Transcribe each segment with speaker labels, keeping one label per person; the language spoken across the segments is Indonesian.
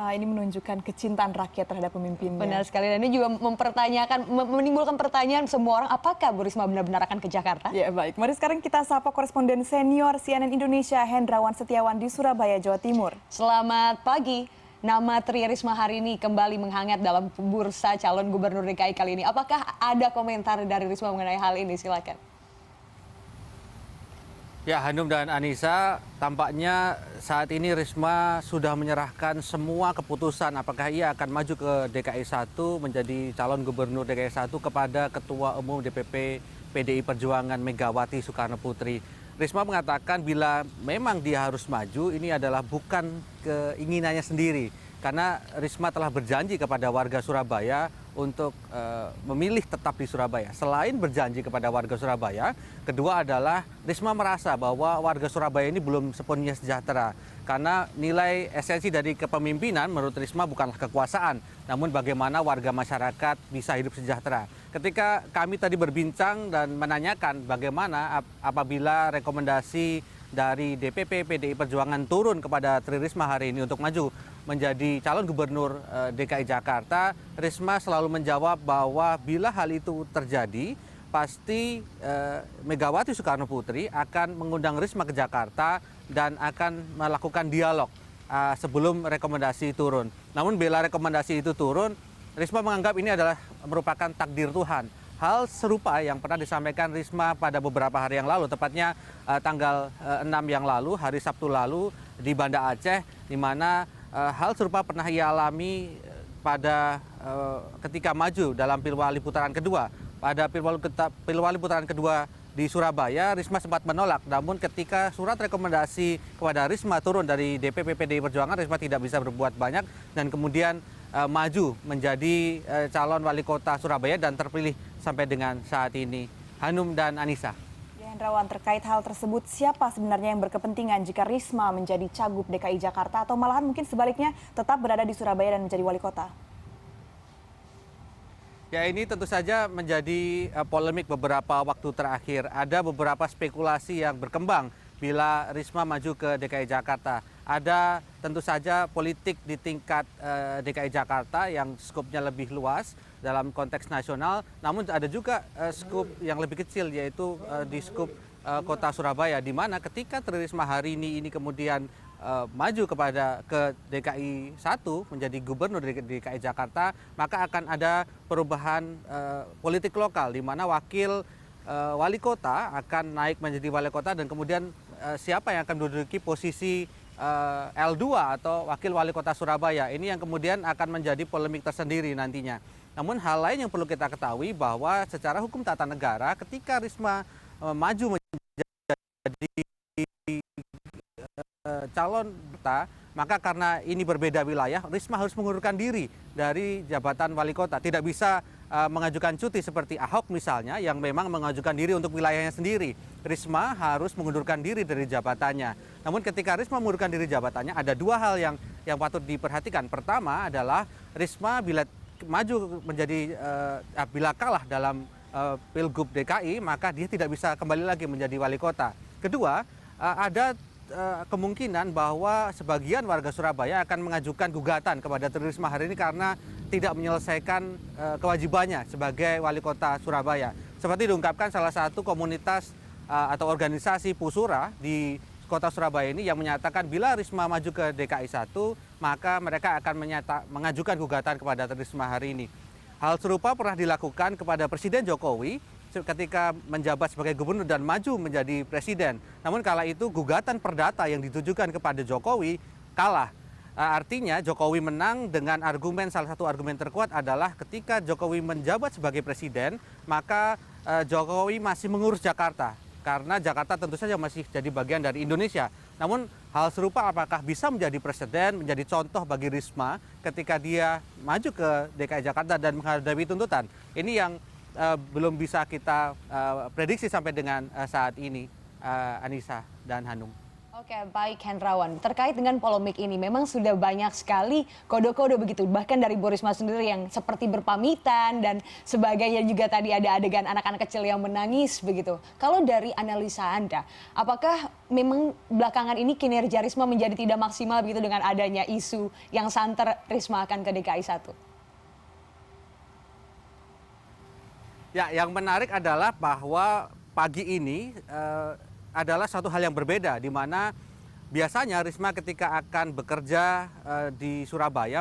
Speaker 1: Ini menunjukkan kecintaan rakyat terhadap pemimpinnya.
Speaker 2: Benar sekali, dan ini juga menimbulkan pertanyaan semua orang, apakah Bu Risma benar-benar akan ke Jakarta?
Speaker 1: Ya baik, mari sekarang kita sapa koresponden senior CNN Indonesia Hendrawan Setiawan di Surabaya, Jawa Timur.
Speaker 2: Selamat pagi. Nama Tri Risma hari ini kembali menghangat dalam bursa calon gubernur DKI kali ini. Apakah ada komentar dari Risma mengenai hal ini? Silakan.
Speaker 3: Ya, Hanum dan Anissa, tampaknya saat ini Risma sudah menyerahkan semua keputusan apakah ia akan maju ke DKI 1 menjadi calon gubernur DKI 1 kepada Ketua Umum DPP PDI Perjuangan Megawati Soekarno Putri. Risma mengatakan bila memang dia harus maju, ini adalah bukan keinginannya sendiri. Karena Risma telah berjanji kepada warga Surabaya untuk memilih tetap di Surabaya. Selain berjanji kepada warga Surabaya, kedua adalah Risma merasa bahwa warga Surabaya ini belum sepenuhnya sejahtera. Karena nilai esensi dari kepemimpinan menurut Risma bukanlah kekuasaan, namun bagaimana warga masyarakat bisa hidup sejahtera. Ketika kami tadi berbincang dan menanyakan bagaimana apabila rekomendasi dari DPP PDI Perjuangan turun kepada Tri Risma hari ini untuk maju menjadi calon gubernur DKI Jakarta, Risma selalu menjawab bahwa bila hal itu terjadi, pasti Megawati Soekarno Putri akan mengundang Risma ke Jakarta dan akan melakukan dialog sebelum rekomendasi turun. Namun bila rekomendasi itu turun, Risma menganggap ini adalah merupakan takdir Tuhan. Hal serupa yang pernah disampaikan Risma pada beberapa hari yang lalu, tepatnya tanggal 6 yang lalu, hari Sabtu lalu di Banda Aceh, di mana hal serupa pernah ia alami pada ketika maju dalam Pilwali putaran kedua. Pada Pilwali putaran kedua di Surabaya, Risma sempat menolak. Namun ketika surat rekomendasi kepada Risma turun dari DPP PDI Perjuangan, Risma tidak bisa berbuat banyak dan kemudian maju menjadi calon wali kota Surabaya dan terpilih sampai dengan saat ini. Hanum dan Anissa.
Speaker 1: Ya, Hendrawan, terkait hal tersebut, siapa sebenarnya yang berkepentingan jika Risma menjadi cagup DKI Jakarta atau malahan mungkin sebaliknya tetap berada di Surabaya dan menjadi wali kota?
Speaker 3: Ya, ini tentu saja menjadi polemik beberapa waktu terakhir. Ada beberapa spekulasi yang berkembang bila Risma maju ke DKI Jakarta. Ada tentu saja politik di tingkat DKI Jakarta yang skupnya lebih luas dalam konteks nasional. Namun ada juga skup yang lebih kecil, yaitu di skup kota Surabaya, di mana ketika Tri Risma hari ini kemudian maju ke DKI 1 menjadi gubernur DKI Jakarta, maka akan ada perubahan politik lokal di mana wakil wali kota akan naik menjadi wali kota dan kemudian siapa yang akan menduduki posisi L2 atau wakil wali kota Surabaya. Ini yang kemudian akan menjadi polemik tersendiri nantinya. Namun hal lain yang perlu kita ketahui bahwa secara hukum tata negara ketika Risma maju menjadi calon kota, maka karena ini berbeda wilayah, Risma harus mengundurkan diri dari jabatan wali kota. Tidak bisa mengajukan cuti seperti Ahok misalnya yang memang mengajukan diri untuk wilayahnya sendiri. Risma harus mengundurkan diri dari jabatannya. Namun ketika Risma mengundurkan diri jabatannya, ada dua hal yang patut diperhatikan. Pertama adalah Risma bila maju menjadi bila kalah dalam Pilgub DKI, maka dia tidak bisa kembali lagi menjadi wali kota. Kedua, ada kemungkinan bahwa sebagian warga Surabaya akan mengajukan gugatan kepada Tri Risma hari ini karena tidak menyelesaikan kewajibannya sebagai wali kota Surabaya. Seperti diungkapkan salah satu komunitas atau organisasi Pusura di kota Surabaya ini yang menyatakan bila Risma maju ke DKI 1, maka mereka akan mengajukan gugatan kepada Tri Risma hari ini. Hal serupa pernah dilakukan kepada Presiden Jokowi ketika menjabat sebagai gubernur dan maju menjadi presiden. Namun kala itu gugatan perdata yang ditujukan kepada Jokowi kalah. Artinya Jokowi menang dengan salah satu argumen terkuat adalah ketika Jokowi menjabat sebagai presiden, maka Jokowi masih mengurus Jakarta. Karena Jakarta tentu saja masih jadi bagian dari Indonesia. Namun hal serupa apakah bisa menjadi presiden, menjadi contoh bagi Risma ketika dia maju ke DKI Jakarta dan menghadapi tuntutan. Ini yang belum bisa kita prediksi sampai dengan saat ini, Anissa dan Hanum.
Speaker 2: Oke, baik Hendrawan. Terkait dengan polemik ini, memang sudah banyak sekali kode-kode begitu. Bahkan dari Bu Risma sendiri yang seperti berpamitan dan sebagainya, juga tadi ada adegan anak-anak kecil yang menangis begitu. Kalau dari analisa Anda, apakah memang belakangan ini kinerja Risma menjadi tidak maksimal begitu dengan adanya isu yang santer Risma akan ke DKI 1?
Speaker 3: Ya, yang menarik adalah bahwa pagi ini adalah suatu hal yang berbeda, di mana biasanya Risma ketika akan bekerja di Surabaya,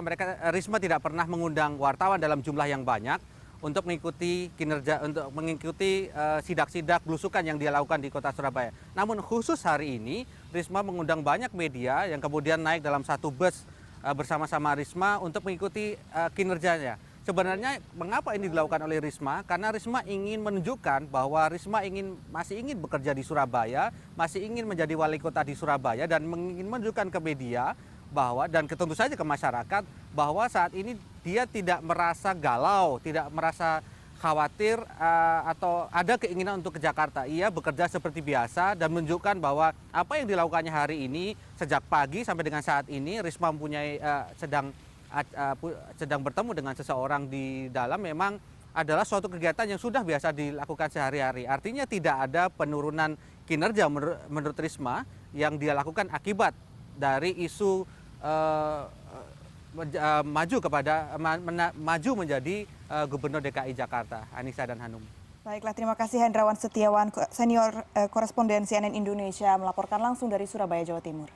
Speaker 3: Risma tidak pernah mengundang wartawan dalam jumlah yang banyak untuk mengikuti kinerja, untuk mengikuti sidak-sidak belusukan yang dia lakukan di kota Surabaya. Namun khusus hari ini Risma mengundang banyak media yang kemudian naik dalam satu bus bersama-sama Risma untuk mengikuti kinerjanya. Sebenarnya mengapa ini dilakukan oleh Risma? Karena Risma ingin menunjukkan bahwa Risma masih ingin bekerja di Surabaya, masih ingin menjadi wali kota di Surabaya, dan ingin menunjukkan ke media bahwa, dan tentu saja ke masyarakat, bahwa saat ini dia tidak merasa galau, tidak merasa khawatir atau ada keinginan untuk ke Jakarta. Ia bekerja seperti biasa dan menunjukkan bahwa apa yang dilakukannya hari ini sejak pagi sampai dengan saat ini, Risma mempunyai sedang bertemu dengan seseorang di dalam, memang adalah suatu kegiatan yang sudah biasa dilakukan sehari-hari. Artinya tidak ada penurunan kinerja menurut Risma yang dia lakukan akibat dari isu maju menjadi Gubernur DKI Jakarta. Anissa dan Hanum.
Speaker 1: Baiklah, terima kasih Hendrawan Setiawan, senior koresponden CNN Indonesia melaporkan langsung dari Surabaya, Jawa Timur.